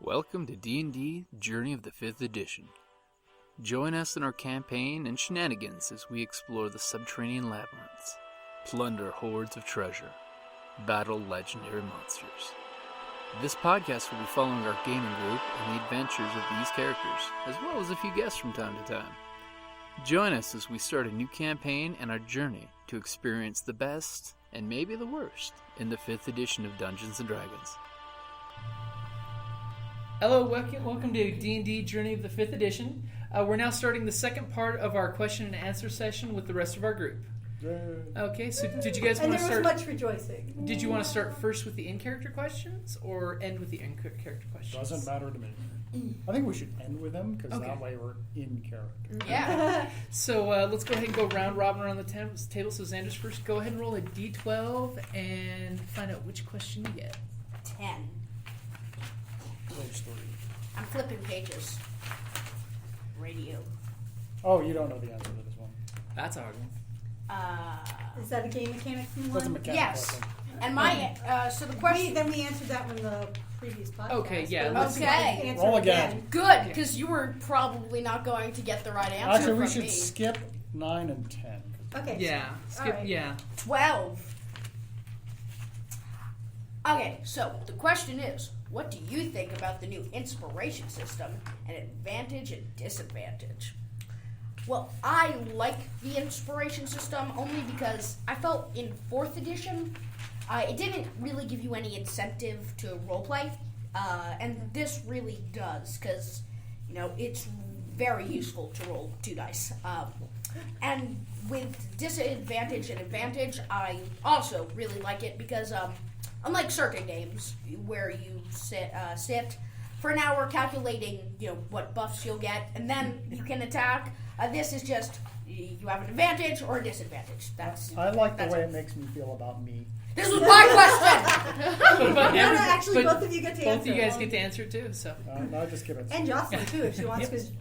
Welcome to D&D Journey of the 5th Edition. Join us in our campaign and shenanigans as we explore the subterranean labyrinths, plunder hordes of treasure, battle legendary monsters. This podcast will be following our gaming group and the adventures of these characters, as well as a few guests from time to time. Join us as we start a new campaign and our journey to experience the best, and maybe the worst, in the 5th edition of Dungeons & Dragons. Hello, welcome to D&D Journey of the 5th Edition. We're now starting the second part of our question and answer session with the rest of our group. Okay, so did you guys want to start? And there was much rejoicing. Did you want to start first with the in-character questions or end with the in-character questions? Doesn't matter to me. I think we should end with them because that way we're in character. Yeah. So let's go ahead and go round robin around the table. So Xander's first. Go ahead and roll a d12 and find out which question you get. 10. Page 3. I'm flipping pages. Radio. Oh, you don't know the answer to this one. That's a hard one. Is that a game mechanics one? That's a mechanical Yes. question. And my, so the question... Then we answered that one in the previous podcast. Okay, yeah, but let's okay. answer Roll it again. Good, because you were probably not going to get the right answer Actually, we from should me. skip 9 and 10. Okay. Yeah. Skip. right. Yeah. 12. Okay, so the question is, what do you think about the new Inspiration system and advantage and disadvantage? Well, I like the Inspiration system only because I felt in 4th edition, it didn't really give you any incentive to roleplay, and this really does because, it's very useful to roll 2 dice. And with disadvantage and advantage, I also really like it because, unlike circuit games, where you sit for an hour calculating, what buffs you'll get, and then you can attack, this is just, you have an advantage or a disadvantage. I like the way it makes me feel about me. This was my question! Actually, both of you get to answer. Both of you guys get to answer it too. So. No, just kidding. And Jocelyn, too, if she wants, Yep. because,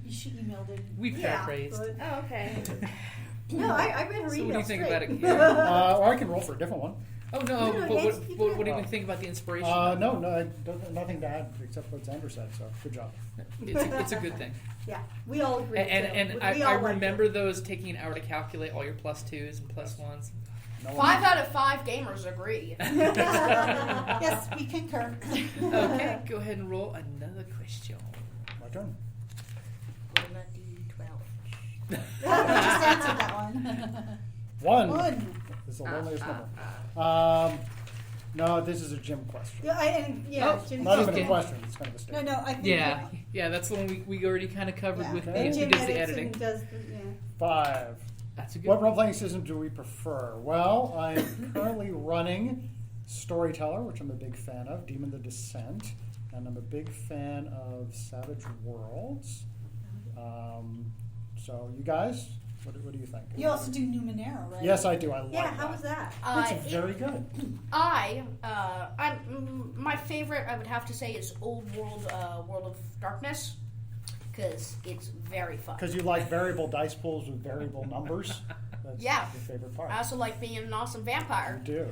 She emailed it. We paraphrased. but- Oh, okay. No, I read her So email what do you think straight. about it? Yeah. Or I can roll for a different one. Oh no! No, But it's- what do you think about the inspiration? No, nothing to add except what Xander said, so good job. It's a good thing. Yeah, we all agree. And we I all like remember it. those taking an hour to calculate all your plus 2s and plus 1s. No 5 out of 5 gamers agree. Yes, we concur. Okay, go ahead and roll another question. My turn. Roll a D12. I just answered that one. 1. One. This is the loneliest number. No, this is a Jim question. Jim. Not even Okay. a question. It's kind of a statement. No, I think Yeah, that's the one we already kind of covered Yeah. with Okay. who Jim does the edits editing. and does 5. That's a good What one. role-playing system do we prefer? Well, I am currently running Storyteller, which I'm a big fan of, Demon the Descent, and I'm a big fan of Savage Worlds. So, you guys, what do you think? you also do Numenera, right? Yes, I do. I like Yeah, that. how was that? It's very good. My favorite, I would have to say, is Old World, World of Darkness, because it's very fun. Because you like variable dice pools with variable numbers. That's Yeah. your favorite part. I also like being an awesome vampire. You do.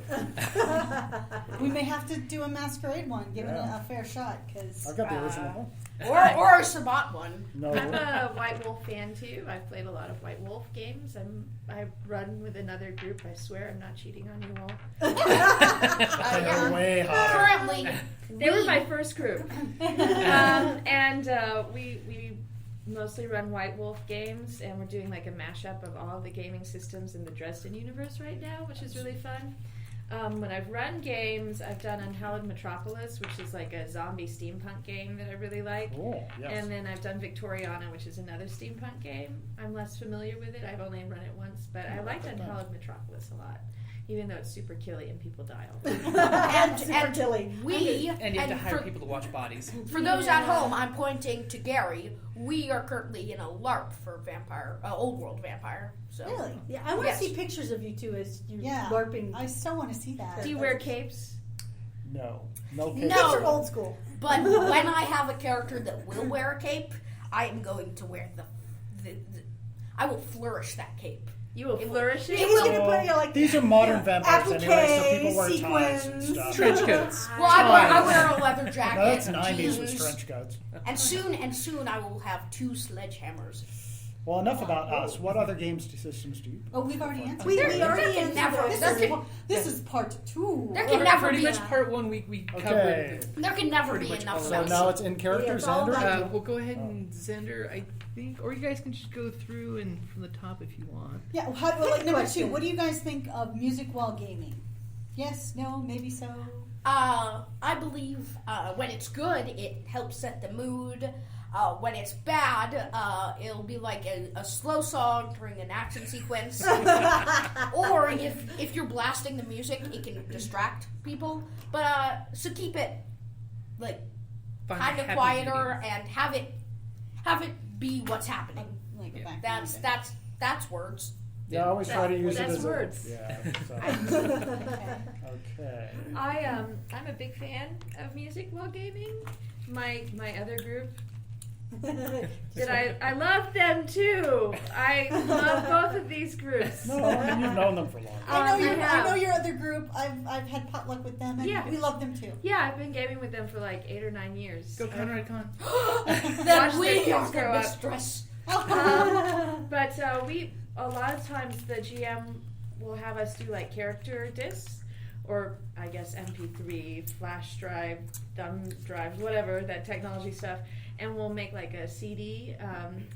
We may have to do a masquerade one, give it Yeah. a fair shot, because I've got the original one. Or a Sabat one. No. I'm a White Wolf fan too. I've played a lot of White Wolf games. I run with another group. I swear I'm not cheating on you all. They're way higher. Currently, They were my first group, and we mostly run White Wolf games, and we're doing like a mashup of all the gaming systems in the Dresden universe right now, which is really fun. When I've run games, I've done Unhallowed Metropolis, which is like a zombie steampunk game that I really like. Cool. Yes. And then I've done Victoriana, which is another steampunk game. I'm less familiar with it. I've only run it once, but I liked Unhallowed Metropolis a lot, even though it's super killy and people die all the time. Super chilly. And you have to hire people to watch bodies. For those at home, I'm pointing to Gary. We are currently in a LARP for Old World Vampire. So. Really? Yeah, I want Yes. to see pictures of you two as you're yeah, LARPing. I so want to see that. Do you wear capes? No. No. No. These are old school. But when I have a character that will wear a cape, I am going to wear the I will flourish that cape. You will flourish He's it. gonna put like These are modern vampires applique, anyway, so people wear ties and sequins. stuff. Trench coats. Well, I wear a leather jacket. No, that's 90s jeans, with trench coats. and soon I will have 2 sledgehammers. Well, enough about us. What other games systems do you? Oh, we've already answered. We that. already can never- answered This is part 2. There can never Pretty be much part 1 we Okay. covered. there can never Pretty be much enough all of So that. those. now it's in character, Yeah, it's all Xander? about- We'll go ahead and Xander, I think, or you guys can just go through and from the top if you want. Yeah. Like number question. 2. What do you guys think of music while gaming? Yes. No. Maybe so. I believe when it's good, it helps set the mood. When it's bad, it'll be like a slow song during an action sequence. Or if you're blasting the music, it can distract people. But so keep it like Find kind of happy quieter medium. and have it be what's happening. Like Yeah. back That's words. Yeah, I always try to use it That's as words. Yeah. So. Okay. I'm a big fan of music while gaming. My other group I love them too. I love both of these groups. No, I mean, you've known them for long. I I have. know your other group. I've had potluck with them, and Yeah. we love them too. Yeah, I've been gaming with them for like 8 or 9 years. Go Conrad-Con. Then Watch we their are kids grow the up. mistress. But we a lot of times the GM will have us do like character discs, or I guess MP3, flash drive, thumb drive, whatever that technology stuff, and we'll make like a CD,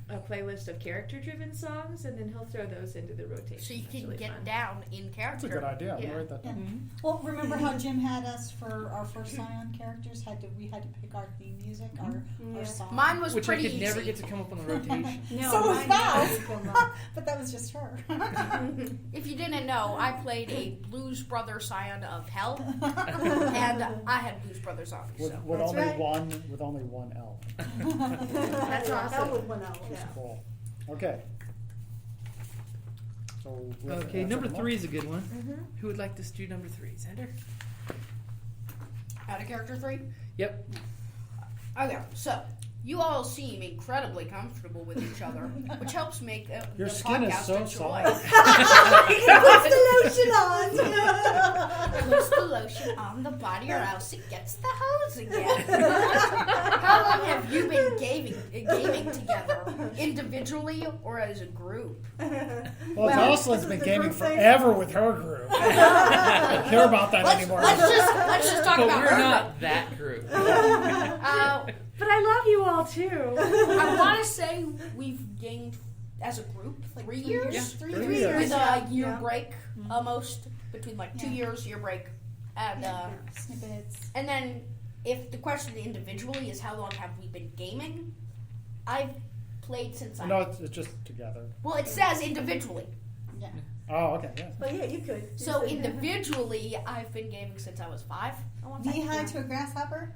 a playlist of character-driven songs, and then he'll throw those into the rotation. So you It's can really get fun. down in character. That's a good idea. Yeah. I'll write that down. Well, remember how Jim had us for our first Scion characters? We had to pick our theme music, our Yeah. song. Mine was Which I pretty could never easy. get to come up on the rotation. No, So was mine Val. didn't come up. But that was just her. If you didn't know, I played a Blues Brothers Scion of Hell, and I had Blues Brothers zombies. With, So. with That's only right. one L. That's Yeah, awesome. That with one L, yeah. Cool. Okay. So we have to Okay, answer number them all. 3 is a good one. Who would like to do number 3? Xander? Out of character 3? Yep. Okay, so you all seem incredibly comfortable with each other, which helps make Your the skin is podcast so a joy. soft. Puts the lotion on. Puts the lotion on the body, or else it gets the hose again. How long have you been gaming together, individually or as a group? Well, Well, Jocelyn's this been is a gaming group thing. forever with her group. I don't care about that anymore. Let's just talk But about we're her. not that group. But I love you all too. I want to say we've gamed as a group Like 3 3 years. Yeah. 3 3 years. years. With a year Yeah. break, almost between like 2 Yeah. years, year break, and Snippets. and then if the question individually is how long have we been gaming, I've played since I. No, it's just together. Well, it says individually, Yeah. Oh, okay, yeah. But yeah, you could. so individually I've been gaming since I was 5. I want Knee high to a grasshopper.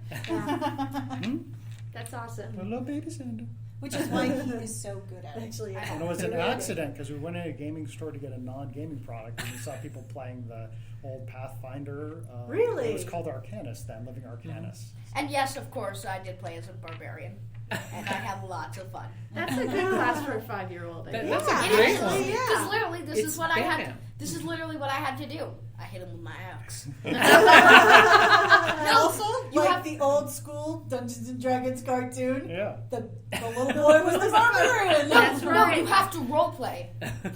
That's awesome. Hello, baby Xander. Which is why he is so good at it. Actually, yeah. And it was an accident because we went in a gaming store to get a non-gaming product and we saw people playing the old Pathfinder. Really? It was called Arcanus then, Living Arcanus. And yes, of course, I did play as a barbarian, and I had lots of fun. That's a good class for a 5-year-old. I That- think. that's Yeah. a It great is, one. because literally this It's is what I had. Batman. This is literally what I had to do. I hit him with my axe. Also, You like have- the old school Dungeons and Dragons cartoon, Yeah. the little boy was the barbarian. That's No, right. you have to role play.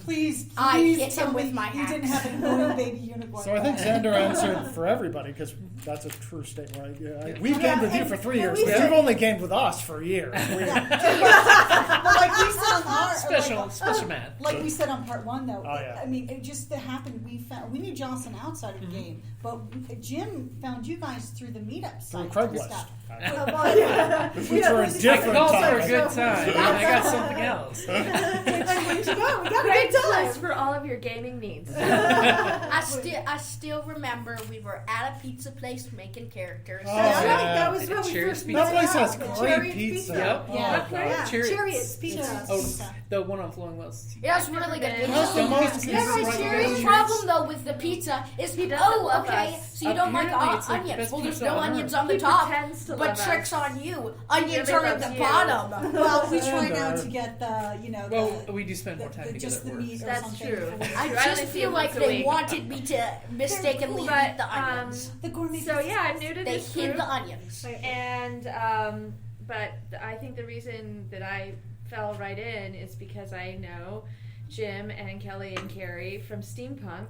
Please, I please hit tell him me with my you didn't axe. have an annoying baby unicorn. So I think Xander answered for everybody because that's a true statement. Right? Yeah, we've gamed with you for 3 years, we but said- you've only gamed with us for years. But like we said on our Special math. like we said on part 1, though. Oh, yeah. I mean, it just happened. We knew Jocelyn outside of the game, but Jim found you guys through the meetup Through site and Craigslist. stuff. Oh, well, yeah. Which Yeah, were a we- I different called for a time. good time. and I got something else. Where'd you go? We got a good Craigslist time. for all of your gaming needs. I still remember we were at a pizza place making characters. Oh, That's right. yeah. That was when we Chariots first Pizza. That place has met. great Chariots pizza. Yep. Yeah. Oh, Yeah. Chariots. Chariots Pizza. Oh, the one on Flowing Wells. Yeah, it's really good. Yeah. It's That's the just- most Yeah, right, right Chariots. The problem problem though with the pizza is He doesn't love okay, us. so you don't like Apparently it's like the onions. best Well, there's pizza no on onions earth. on the He top, pretends to but love tricks us. on you. Onions Really are at loves the you. bottom. Well, we try And, now to get the, Well, we do spend more time together just at the work. meat or That's something. true. before we- I I just only see feel it like once a they week. wanted me to mistakenly But, eat the onions. The gourmet So pizza. yeah, I'm new to They this hid group, the onions. and but I think the reason that I fell right in is because I know Jim and Kelly and Carrie from Steampunk,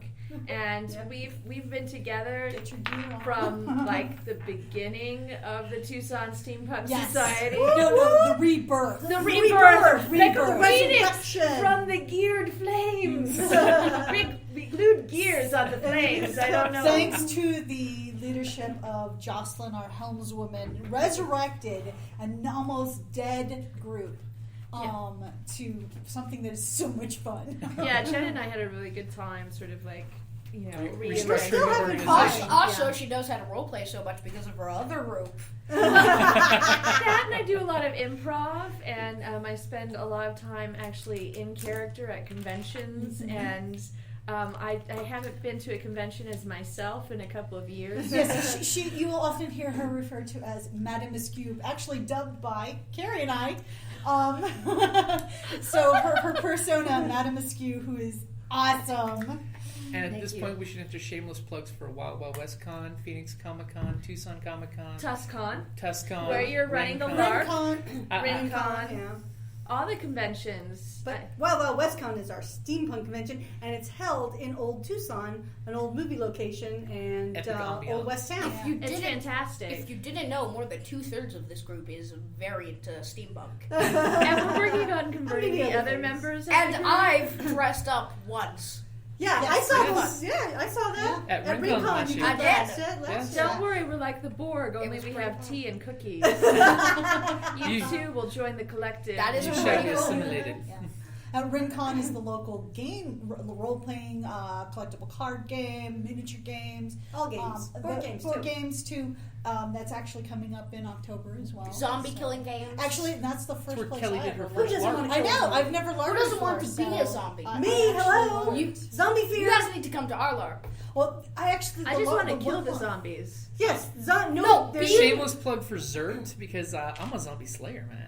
and we've been together Get your gear on. from like the beginning of the Tucson Steampunk Yes. Society. No, the rebirth. The rebirth, Rebirth. like Rebirth. a phoenix Resurrection. from the geared flames. we glued gears on the flames. I don't know. Thanks to the leadership of Jocelynne, our helmswoman, resurrected an almost dead group to something that is so much fun. Yeah, Jen and I had a really good time, sort of like, you know, Restructuring still the having organization. fun. Also, she knows how to roleplay so much because of her other group. That, and I do a lot of improv, and I spend a lot of time actually in character at conventions, and I haven't been to a convention as myself in a couple of years. Yes, you will often hear her referred to as Madame Askew, actually dubbed by Carrie and I. So her persona, Madame Askew, who is awesome. And at Thank this you. point, we should enter shameless plugs for Wild Wild West Con, Phoenix Comic Con, Tucson Comic Con, TusCon, TusCon, where you're running the RinCon. LARP. RinCon. RinCon, Yeah. all the conventions. But Wild WestCon is our steampunk convention, and it's held in Old Tucson, an old movie location, and Epic ambiance. Old West Town. If you It's didn't, fantastic. if you didn't know, more than 2/3 of this group is very into steampunk. And we're working on converting many the other other things? members. of And the group. I've dressed up once. Yeah, Yes, I saw yes. this. Yeah, I saw that At at RinCon RinCon. last You year. I did did. that last Don't year. worry, we're like the Borg, only was we pretty have fun. tea and cookies. you You- too will join the collective. That is You pretty shall be cool. assimilated. RinCon is the local game, role-playing, collectible card game, miniature games. All games. Board games, Board too. games, too. That's actually coming up in October as well. Zombie So- killing games. Actually, that's the first where place Kelly I did her ever first learned. LARP. I know. I've never learned. Who doesn't before, want to be so a zombie? I Me, actually hello. learned. You- Zombie You fear. guys need to come to our LARP. Well, I actually. I just want to kill the one- zombies. Yes. No, there's be- Shameless plug for Z.E.R.T because I'm a zombie slayer, man.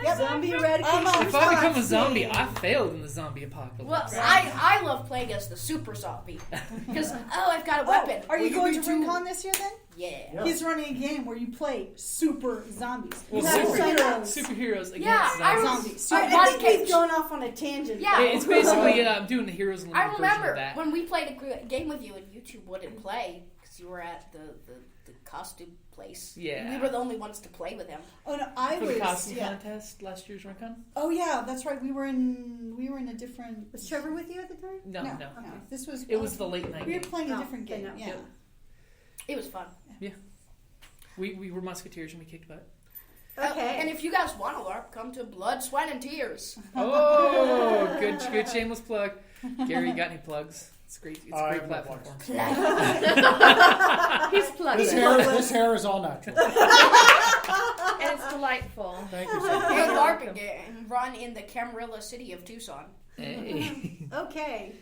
Yep. Zombie eradication. If I become a response zombie, team. I failed in the zombie apocalypse. Well, I love playing as the super zombie because I've got a weapon. Are you Will going you to be too? RinCon this year then? Yeah. He's running a game where you play super zombies. Well, No, superheroes against Yeah, I zombies. Zombies. I I body think he's cage. going off on a tangent. Yeah. Hey, it's basically I'm doing the heroes and I version of remember that. when we played a game with you and you two wouldn't play because you were at the costume place. Yeah. We were the only ones to play with him. Oh no, I For was. the costume Yeah. contest last year's RinCon? Oh yeah, that's right. We were in a different. Was Trevor with you at the time? No. No. This was. It was the late night We were game. playing a Oh, different okay, game. no. Yeah. Yep. It was fun. We were musketeers and we kicked butt. Okay. And if you guys want to LARP, come to Blood, Sweat, and Tears. Oh, good shameless plug. Gary, you got any plugs? It's great. It's a I great have no platform. plugs. for 'em. He's plugged This in. hair is all natural. And it's delightful. Thank you, sir. And LARP again, run in the Camarilla city of Tucson. Hey. Okay.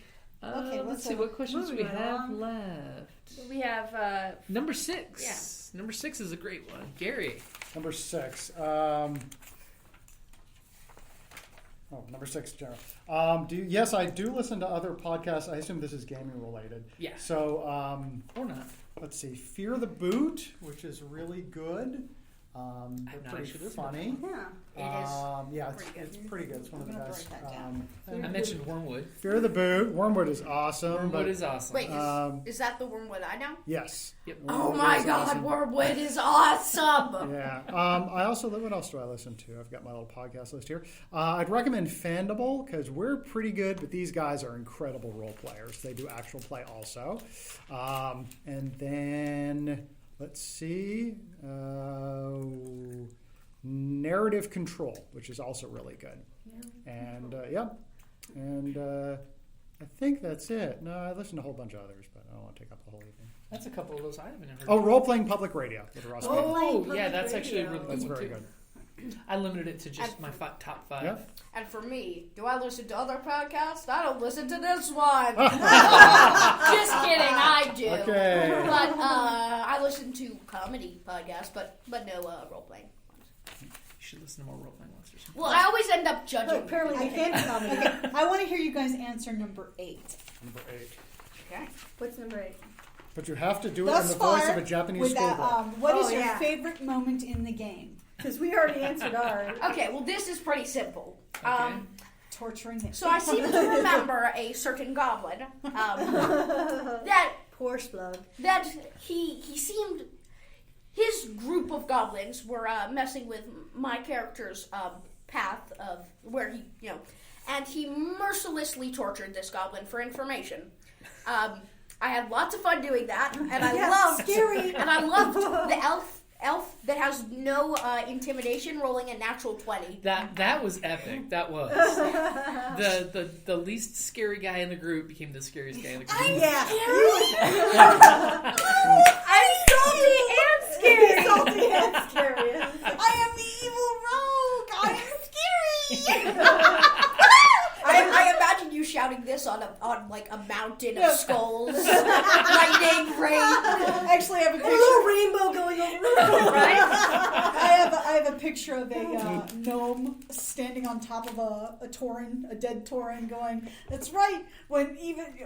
Okay, Let's see. What questions do we moving have along. left? We have Number 6. Number 6 is a great one. Gary. Number 6. Number 6, General. Yes, I do listen to other podcasts. I assume this is gaming related. Yeah. So, Or not. let's see. Fear the Boot, which is really good. They're not pretty actually listened to funny. Yeah. It is Yeah, pretty good. it's pretty good. It's one of the I'm gonna best. write that down. I mentioned Wormwood. Fear the Boot. Wormwood is awesome. Wormwood but, is awesome. Wait, Um, is that the Wormwood I know? Yes. Yep. Oh Wormwood my is god, awesome. Wormwood is awesome! Yeah. I also, what else do I listen to? I've got my little podcast list here. I'd recommend FAndable because we're pretty good, but these guys are incredible role players. They do actual play also. And then, let's see, Narrative Control, which is also really good. And, I think that's it. No, I listened to a whole bunch of others, but I don't want to take up the whole evening. That's a couple of those I haven't heard. Oh, Role Playing Public Radio with Ross. Oh, Role-Playing yeah, Public that's actually a Radio. really That's good one, very too. good. I limited it to just my top 5. Yeah. And for me, do I listen to other podcasts? I don't listen to this one. Just kidding, I do. Okay. But I listen to comedy podcasts, but no role-playing ones. You should listen to more role-playing ones or something. Well, I always end up judging. Apparently, I can't comedy. Okay, I want to hear you guys answer number 8. Number 8. Okay. What's number 8? But you have to do it in Thus the voice far, of a Japanese with that, schoolgirl. what is Oh, your yeah. favorite moment in the game? Because we already answered ours. Okay, well, this is pretty simple. Okay. Torturing it. So I seem to remember a certain goblin that Poor slug. he seemed his group of goblins were messing with my character's path of where he and he mercilessly tortured this goblin for information. I had lots of fun doing that, and I loved scary. and I loved the elf that has no intimidation rolling a natural 20. That was epic. That was. The least scary guy in the group became the scariest guy in the group. Yeah. I'm salty and scary. Salty and scary. I am the evil rogue. I am scary. I imagine you shouting this on like a mountain of skulls, lightning, rain. Actually, I have a A picture. little rainbow going over. I have a picture of a gnome standing on top of a tauren, a dead tauren, going, "That's right." When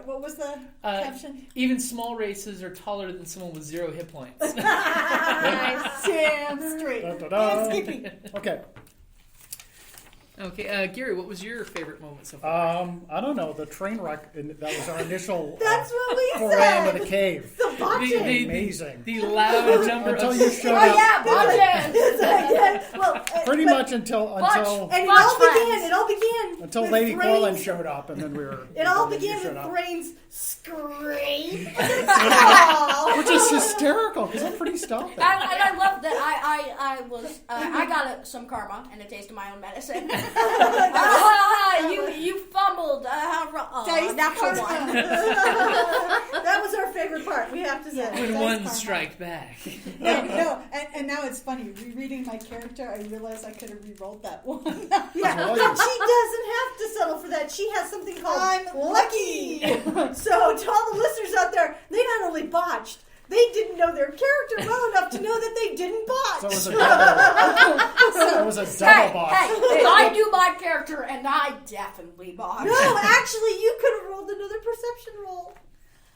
what was the caption? Even small races are taller than someone with 0 hit points. Nice, damn straight. Da-da-da. And skippy. Okay. Okay, Gary, what was your favorite moment so far? I don't know. The train wreck. That was our initial. That's what we foray said. into the cave. The botching. Amazing. The loud jumper Until of you showed Oh up. yeah, budget. It's like, yeah, well, Pretty much until and it Fudge all began. friends. It all began. until with Lady Thrain's- Quillen showed up, and then we were. It all you began showed with up. Thrain's scream. Which is hysterical because I'm pretty stumped. And I love that I got some karma and a taste of my own medicine. You fumbled. Dice Natural karma. one. That was our favorite part. We have to say. when Dice one karma. strike back. And now it's funny. Rereading my character, I realized I could have re-rolled that one. Yeah, Well, but she doesn't have to settle for that. She has something called I'm lucky. So to all the listeners out there, they not only botched, they didn't know their character well enough to know that they didn't botch. So it was a double. It was a double box. Hey, I do my character and I definitely botched. No, actually, you could have rolled another perception roll.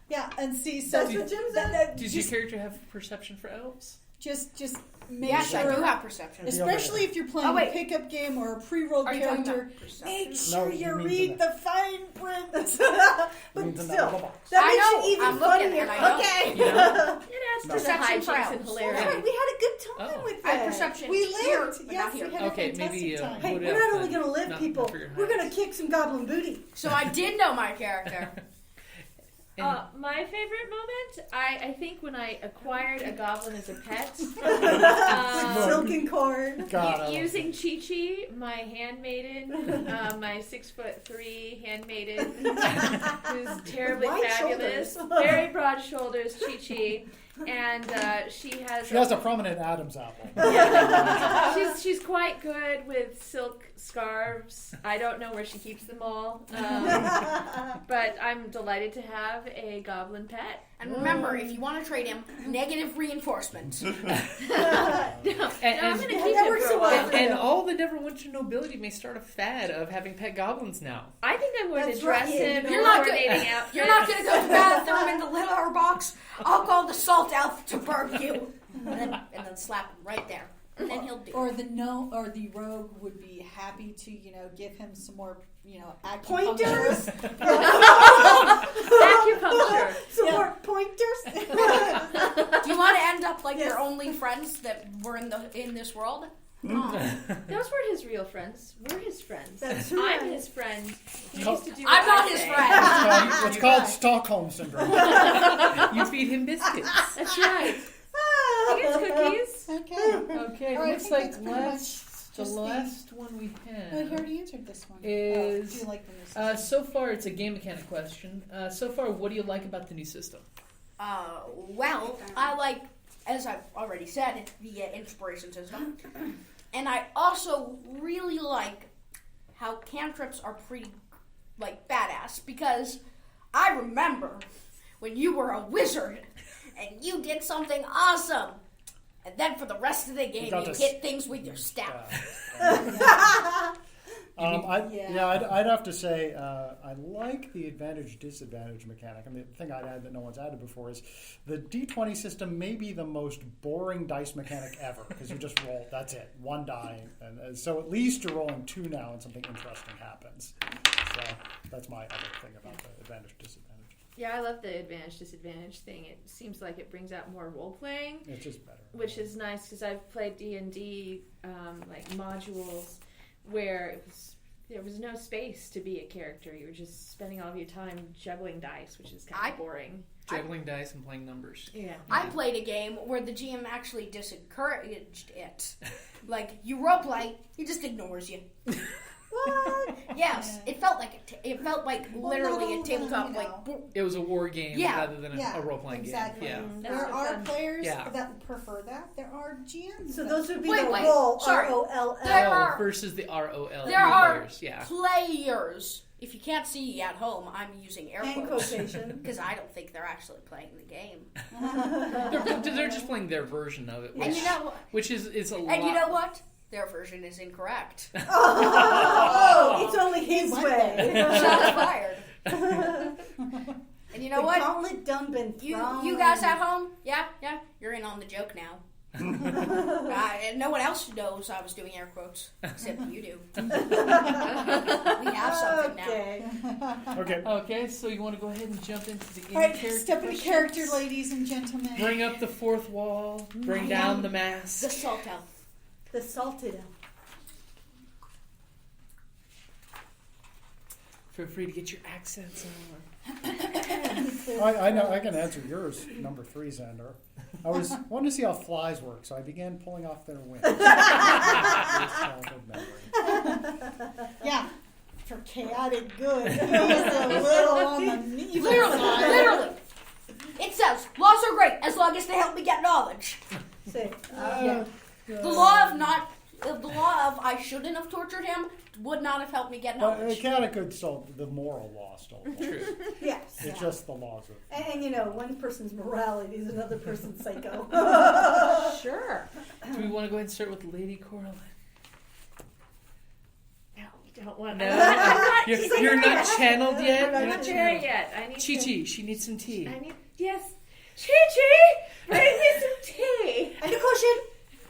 Yeah, and see, so That's what Jim said. Did your character have perception for elves? just make Yes, sure. I do have perception. Especially if you're playing Oh, wait. a pickup game or a pre-rolled Are you talking character, about perception? make sure No, you it means read in the fine print. But Means in that still, little box. that I makes know, it even I'm looking funnier. and I know. Okay. You know? It adds to the Perception hijinks and trials. That's hilarity. right. We had a good time Oh. with I have that. perception We here, lived. but Yes, not here. we had Okay, a fantastic maybe, time. Hey, Put we're it not up only then. going to live, Not people. figuring We're out. going to kick some goblin booty. So I did know my character. My favorite moment, I think when I acquired a goblin as a pet, Silken cord. God, I love using Chi-Chi, my handmaiden, my 6'3" handmaiden, who's terribly Wide fabulous, shoulders. very broad shoulders, Chi-Chi, and she has She has a prominent Adam's apple. she's quite good with silk scarves. I don't know where she keeps them all, but I'm delighted to have a goblin pet. And remember, if you want to trade him, negative reinforcement. I'm And, gonna keep that him works for so a well. while. and all the Neverwinter nobility may start a fad of having pet goblins now. I think I'm going That's to dress right. him. You're not gonna- coordinating outfits. You're not going to go to the bathroom in the litter box. I'll call the salt elf to burn you. And then slap him right there. And then he'll do Or the rogue would be happy to, give him some more, Pointers? Acupuncture. Some more pointers? Do you want to end up like your only friends that were in this world? Those weren't his real friends. We're his friends. That's right. I'm his friend. He Call- used to do I'm what not I his say. friend. It's called Stockholm Syndrome. You feed him biscuits. That's right. He gets cookies. Okay. Okay, All right, I looks think like that's pretty much the just last one we I have. already answered this one. Is- do you like the new system? So far, it's a game mechanic question. So far, what do you like about the new system? Well, I like, as I've already said, the inspiration system. And I also really like how cantrips are pretty, badass, because I remember when you were a wizard and you did something awesome, and then for the rest of the game you hit things with your staff. I'd have to say I like the advantage-disadvantage mechanic. I mean, the thing I'd add that no one's added before is the D20 system may be the most boring dice mechanic ever, because you just roll, that's it, one die. And so at least you're rolling 2 now and something interesting happens. So that's my other thing about the advantage-disadvantage. Yeah, I love the advantage-disadvantage thing. It seems like it brings out more role-playing. It's just better. Which is nice, because I've played D&D, modules where there was no space to be a character. You were just spending all of your time juggling dice, which is kind of boring. Juggling dice and playing numbers. Yeah. I played a game where the GM actually disencouraged it. You roleplay, he just ignores you. What? Yes, it felt like literally a tabletop. It was a war game rather than a role-playing exactly. game. There are players that prefer that. There are GMs. So those would be the roll, sorry. ROLL. Versus the ROL There are players. Yeah. players. If you can't see at home, I'm using air And quotes quotation. because I don't think they're actually playing the game. They're just playing their version of it, And you know, which is a lot. and you know what? Their version is incorrect. Oh, it's only his way. Shots fired. And you know The what? gauntlet done been You thrown. guys at home? Yeah, you're in on the joke now. And no one else knows I was doing air quotes except you do. We have something now. Okay, so you want to go ahead and jump into the All right, in-character step into questions? character, ladies and gentlemen. Bring up the fourth wall. Bring down the mask. The salt elf. The salted elf. Feel free to get your accents on. I know. I can answer yours, number 3, Xander. I wanted to see how flies work, so I began pulling off their wings. Childhood memory. Yeah, for chaotic good. It was a little on the evil side. Literally. It says, laws are great as long as they help me get knowledge. Say, The law of I shouldn't have tortured him would not have helped me get But knowledge. chaotic good still, the moral law still holds. True. yes. It's just the laws of... And one person's morality is another person's psycho. Sure. Do we want to go ahead and start with Lady Coraline? No, we don't want No, to. you're not channeled yet. I'm not there yet. I need Chi-Chi, she needs some tea. Yes. Chi-Chi, bring me some tea. And a cushion.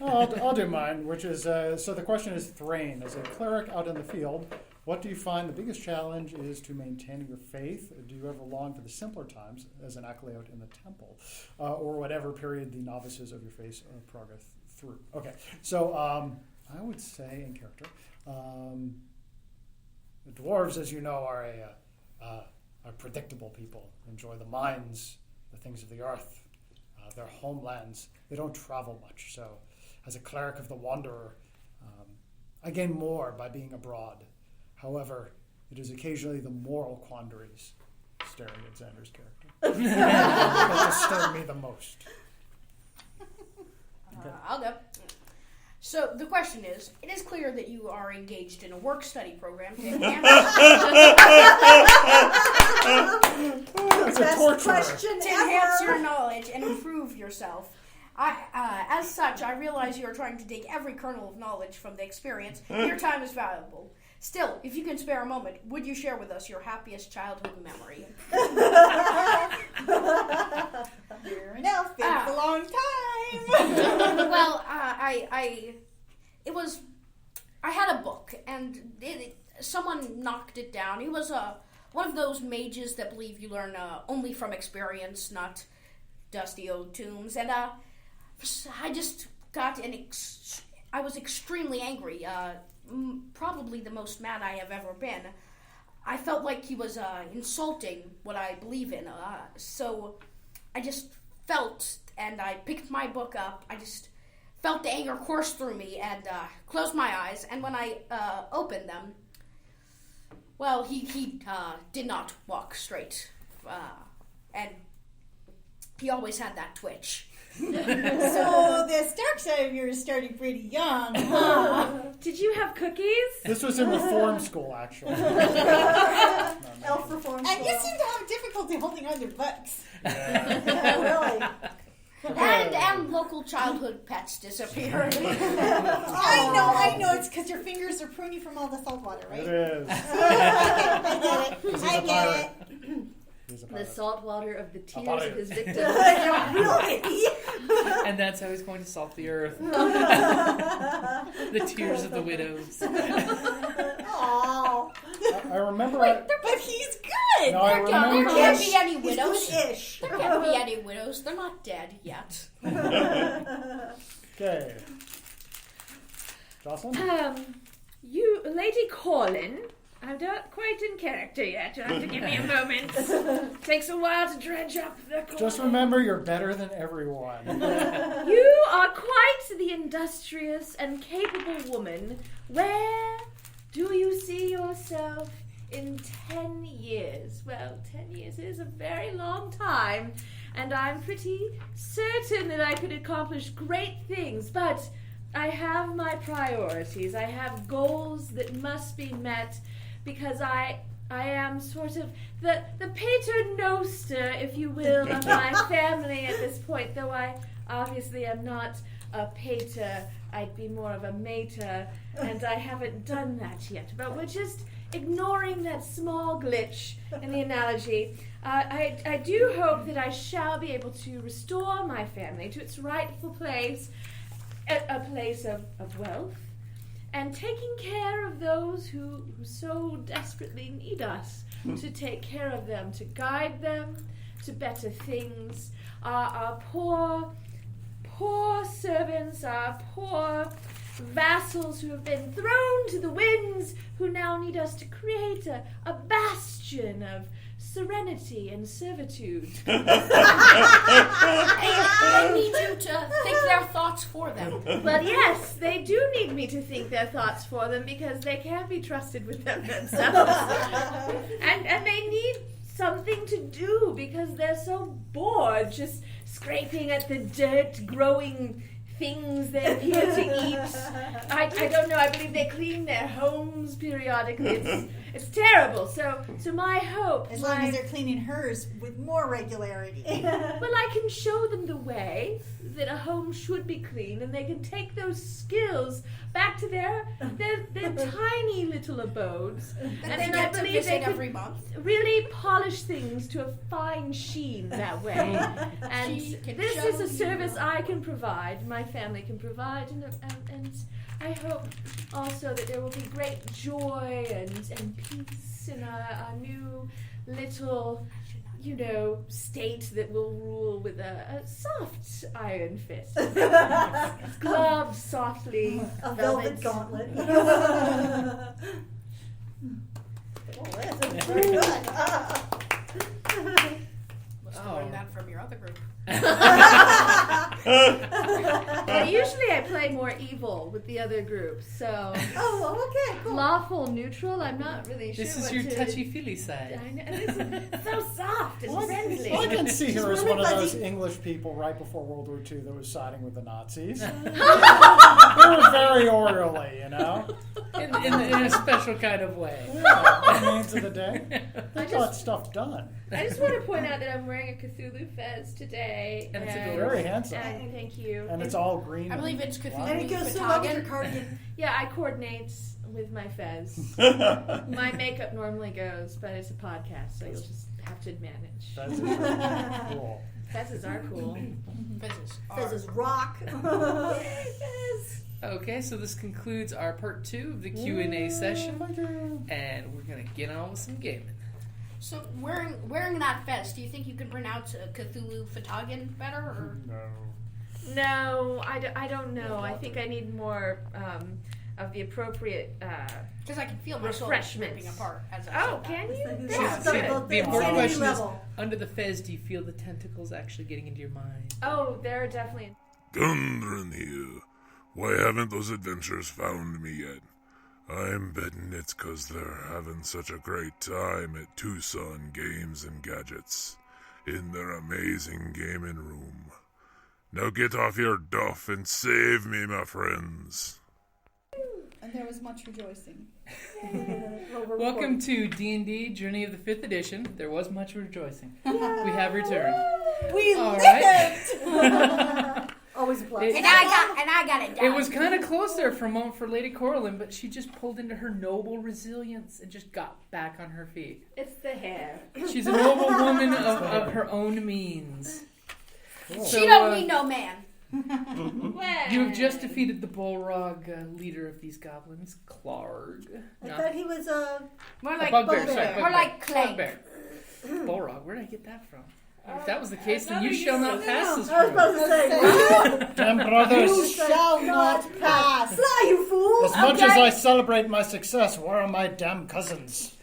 I'll do mine, which is, so the question is Thrain. As a cleric out in the field, what do you find the biggest challenge is to maintaining your faith? Do you ever long for the simpler times as an acolyte in the temple? Or whatever period the novices of your faith progress through? Okay, so I would say in character, the dwarves, as you know, are a predictable people. Enjoy the mines, the things of the earth, their homelands. They don't travel much, so... As a cleric of the Wanderer, I gain more by being abroad. However, it is occasionally the moral quandaries staring at Xander's character that disturb me the most. Okay. I'll go. So the question is, it is clear that you are engaged in a work-study program to enhance, Best question ever. your knowledge and improve yourself. As such, I realize you are trying to dig every kernel of knowledge from the experience. Your time is valuable. Still, if you can spare a moment, would you share with us your happiest childhood memory? Fair enough. It's a long time. Well, I had a book, and someone knocked it down. He was one of those mages that believe you learn only from experience, not dusty old tombs. And I just got I was extremely angry. Probably the most mad I have ever been. I felt like he was insulting what I believe in. So I just felt, and I picked my book up. I just felt the anger course through me and closed my eyes. And when I opened them, well, he did not walk straight. And he always had that twitch. So this dark side of yours started pretty young, huh? Did you have cookies? This was in reform school, actually. Elf reform And school. you seem to have difficulty holding on to books. Yeah, really. And local childhood pets disappeared. I know. It's because your fingers are pruny from all the salt water, right? It is. I get it. I get it. He's a The pirate. salt water of the tears pirate. of his victims. Really? And that's how he's going to salt the earth. The tears of the widows. Oh. I remember. But he's good. No, I There remember. can't be any He's widows. good-ish. There can't be any widows. They're not dead yet. Okay. Jocelyn? You, Lady Colin, I'm not quite in character yet. You'll have to give me a moment. Takes a while to dredge up the Just remember, you're better than everyone. You are quite the industrious and capable woman. Where do you see yourself in 10 years? Well, 10 years is a very long time, and I'm pretty certain that I could accomplish great things, but I have my priorities. I have goals that must be met because I am sort of the pater noster, if you will, of my family at this point, though I obviously am not a pater. I'd be more of a mater, and I haven't done that yet. But we're just ignoring that small glitch in the analogy. I do hope that I shall be able to restore my family to its rightful place, a place of wealth, and taking care of those who so desperately need us to take care of them, to guide them to better things. Our poor servants, our poor vassals who have been thrown to the winds, who now need us to create a bastion of serenity and servitude. They need you to think their thoughts for them. But yes, they do need me to think their thoughts for them because they can't be trusted with them themselves. and they need something to do because they're so bored just scraping at the dirt, growing things they appear to eat. I don't know. I believe they clean their homes periodically. It's terrible. So my hope, As long as they're cleaning hers with more regularity. well, I can show them the way that a home should be clean, and they can take those skills back to their tiny little abodes. And And they then get I to believe visit they could every month. really polish things to a fine sheen that way. And She can this show is a you. service I can provide, my family can provide, and I hope also that there will be great joy and peace in our new little, state that will rule with a soft iron fist. Gloved softly. A velvet gauntlet. Oh, that's very good. Must have learned that from your other group. But usually I play more evil with the other group, so Oh, okay, cool. lawful neutral, I'm not really sure This is what your to... touchy-feely side. I know, it's so soft and friendly. Well, I can see her as really one of those fuzzy. English people right before World War II that was siding with the Nazis. They were very orderly, In a special kind of way. Yeah, in the means of the day. They got stuff done. I just want to point out that I'm wearing a Cthulhu fez today. And it's Very handsome. And thank you. And it's all green. I believe it's black. Cthulhu. And it goes so well with your cardigan. Yeah, I coordinate with my fez. My makeup normally goes, but it's a podcast, so you'll just have to manage. That's cool. Fezzes are cool. This is rock. Okay, so this concludes our part 2 of the Q&A session, and we're gonna get on with some gaming. So wearing that vest, do you think you can pronounce Cthulhu Fatagan better? Or? No, I don't know. I think I need more of the appropriate. Because I can feel my soul Refreshments. ripping apart as I Oh, said that. can you? That's So, the the important insanity question level. is, under the fez, do you feel the tentacles actually getting into your mind? Oh, there are definitely. Gundren here. Why haven't those adventurers found me yet? I'm betting it's 'cause they're having such a great time at Tucson Games and Gadgets in their amazing gaming room. Now get off your duff and save me, my friends. And there was much rejoicing. Welcome to D&D Journey of the 5th Edition. There was much rejoicing. We have returned. We All lived! Always a plus. And I got it down. It was kind of close there for a moment for Lady Coraline, but she just pulled into her noble resilience and just got back on her feet. It's the hair. She's a noble woman of her own means. Cool. She don't need no man. You have just defeated the Bullrog leader of these goblins, Clarg. I thought he was a... More like Bugbear, Bugbear. sorry, More like Clank. Bugbear. Bullrog, where did I get that from? If that was the case, then you shall not pass this I was room. supposed to say, Damn brothers. You shall not pass. fly, you fool! As much as I celebrate my success, where are my damn cousins?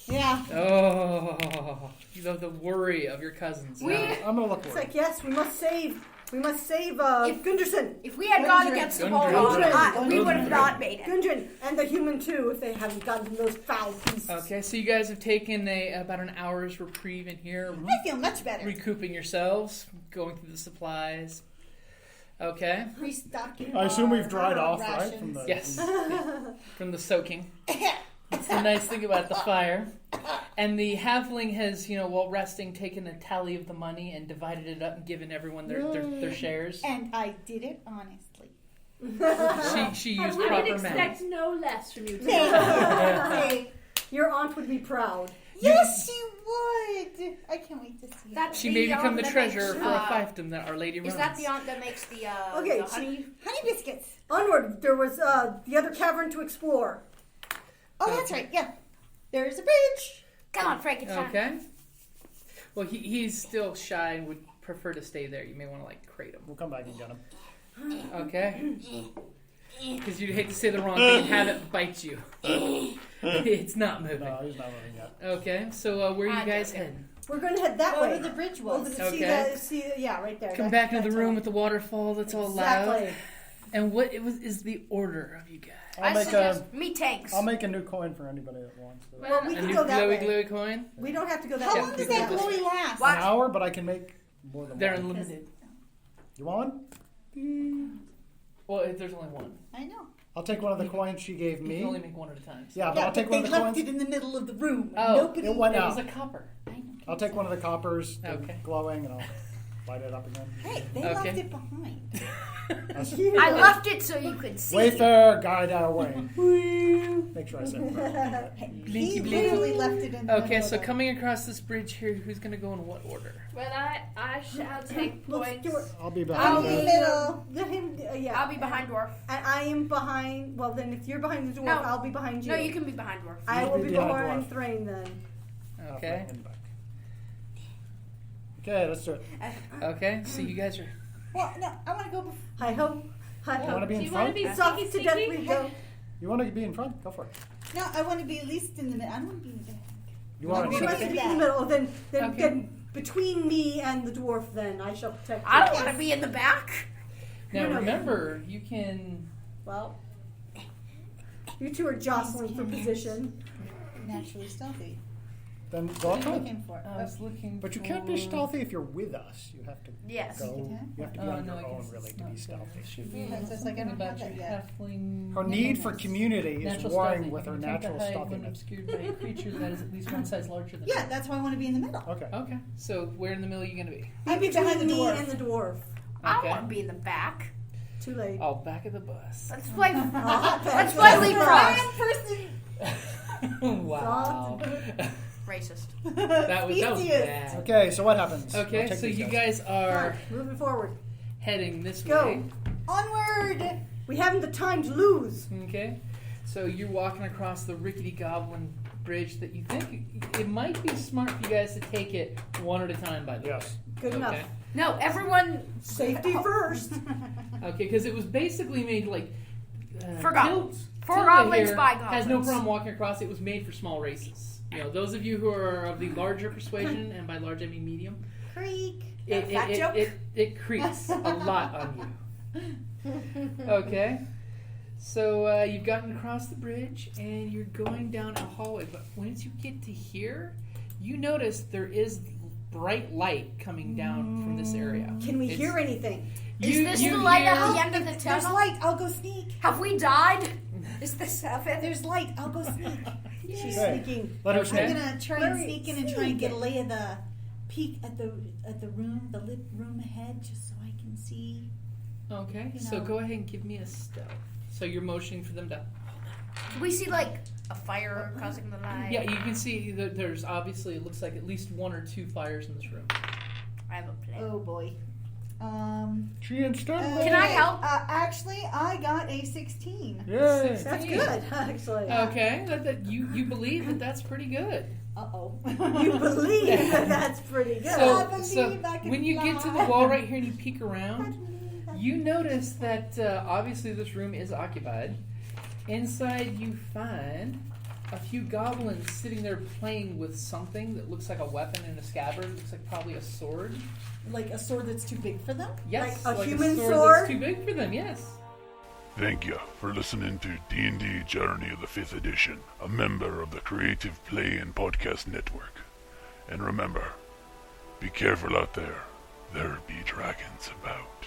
Yeah. Oh, you know the worry of your cousins. I'm gonna look It's for it. like, yes, we must save Gunderson. If we had gone against the Bullrog, we would have not made it. Gundren, and the human too, if they hadn't gotten those foul beasts. Okay, so you guys have taken about an hour's reprieve in here, I feel much better. recouping yourselves, going through the supplies. Okay. Restocking. I assume we've our dried off, right? rations. From the, Yes. From the soaking. That's the nice thing about the fire. And the halfling has, while resting, taken a tally of the money and divided it up and given everyone their shares. And I did it honestly. She used I would proper expect math. no less from you. Hey. Your aunt would be proud. Yes, she would. I can't wait to see it. She may become the treasurer for a fiefdom that Our Lady runs. Is that the aunt that makes the Okay, honey? Honey biscuits. Onward, there was the other cavern to explore. Oh, that's right. Yeah. There's a bridge. Come on, Frankenstein. Okay. Well, he's still shy and would prefer to stay there. You may want to, crate him. We'll come back and get him. Okay? Because you'd hate to say the wrong thing and have it bite you. It's not moving. No, he's not moving yet. Okay, so where are you guys heading? We're going to head that way. Where the bridge was. Okay. Yeah, right there. Come back into the room with the waterfall that's all Exactly. loud. And what is the order of you guys? I suggest me tanks. I'll make a new coin for anybody that wants it. Well, we A can new go that glowy way. coin? We don't have to go that How way. long does that glory last? What? An hour, but I can make more than They're one. unlimited. You want one? Well, there's only one. I know. I'll take one of the coins she gave You me. can only make one at a time. So. Yeah, but I'll take one they of the left coins. it in the middle of the room. Oh, Nobody. It went It was out. a copper. I'll take one of the coppers, the Okay. glowing, and I'll light it up again. Hey, they Okay. left it behind. I left it so you could see. Wayfarer, guide our way. Make sure I say it right. He Blinky, blinky. literally left it in the Okay, middle so of the- coming across this bridge here, who's going to go in what order? Well, I shall take Let's points. do it. I'll be I'm back. in the middle. Let him, yeah. I'll be behind Dwarf. And I am behind. Well, then if you're behind the dwarf, No. I'll be behind you. No, you can be behind Dwarf. I You will be be behind behind dwarf. Thrain then. Okay. Okay, let's do it. Okay, so you guys are... Well, no, I want to go. I hope. You want to be Do in you want to front? be Socky to sneaky, death sneaky? we go. You want to be in front? Go for it. No, I want to be at least in the middle. I don't want to be in the back. You want He to wants be to be in the middle. Then Okay. between me and the dwarf, then I shall protect you. I don't want to be in the back. Now No. remember, you can... Well, you two are jostling for position. Naturally stealthy. Then go What are you outside. looking for? I was looking But you can't be for- stealthy if you're with us. You have to Yes. go. Okay. You have to be Oh, on no, your I own, guess really, it's to not be there. stealthy. It should be That's just like I don't about have your that yet. halfling... Her need for community is Natural warring stealthy. with her You attempt to natural hide when stealthiness. obscured by a creature that is at least one size larger than Yeah, that's why I want to be in the middle. Okay. Okay, so where in the middle are you going to be? I'd be behind the me dwarf. and the dwarf. I Okay. want to be in the back. Too late. Oh, back of the bus. Let's play. Let's Let's play leapfrog. Wow. Racist. That was Specious. bad. Okay, so what happens? Okay, I'll take so these you guys. guys are Moving forward. heading this Go. way. Onward! We haven't the time to lose. Okay, so you're walking across the rickety goblin bridge that you think it might be smart for you guys to take it one at a time. By the way. Yes. Good enough. Okay. No, everyone. Safety first. Okay, because it was basically made like For goblins. For Tilda goblins here by has no goblins. problem walking across. It was made for small races. You know, those of you who are of the larger persuasion, and by large I mean medium, Creek. Fat joke? it creaks a lot on you. Okay, so you've gotten across the bridge and you're going down a hallway. But once you get to here, you notice there is bright light coming down from this area. Can we It's- hear anything? Is this the light hear- at the end of the There's tunnel? light. I'll go sneak. Have we died? Is this it? There's light. I'll go sneak. She's Okay. sneaking. Let her Okay. I'm sneak. gonna try and Larry, sneak in and try and get a sneak. lay of the peek at the room, the lit room ahead, just so I can see. Okay, You so know. go ahead and give me a stealth. So you're motioning for them to. Do we see like a fire causing the light? Yeah, you can see that there's obviously, it looks like at least 1 or 2 fires in this room. I have a plan. Oh boy. She instantly. Can I help? Actually, I got a 16. Yay. That's good, actually. Okay, you believe that that's pretty good. Uh-oh. You believe that that's pretty good. So, I believe so I can when you get to the fly. wall right here and you peek around, you notice that obviously this room is occupied. Inside you find a few goblins sitting there playing with something that looks like a weapon in a scabbard. Looks like probably a sword. Like a sword that's too big for them? Yes, Like a like human a sword sword? that's too big for them. Yes. Thank you for listening to D&D Journey of the 5th Edition, a member of the Creative Play and Podcast Network. And remember, be careful out there. There be dragons about.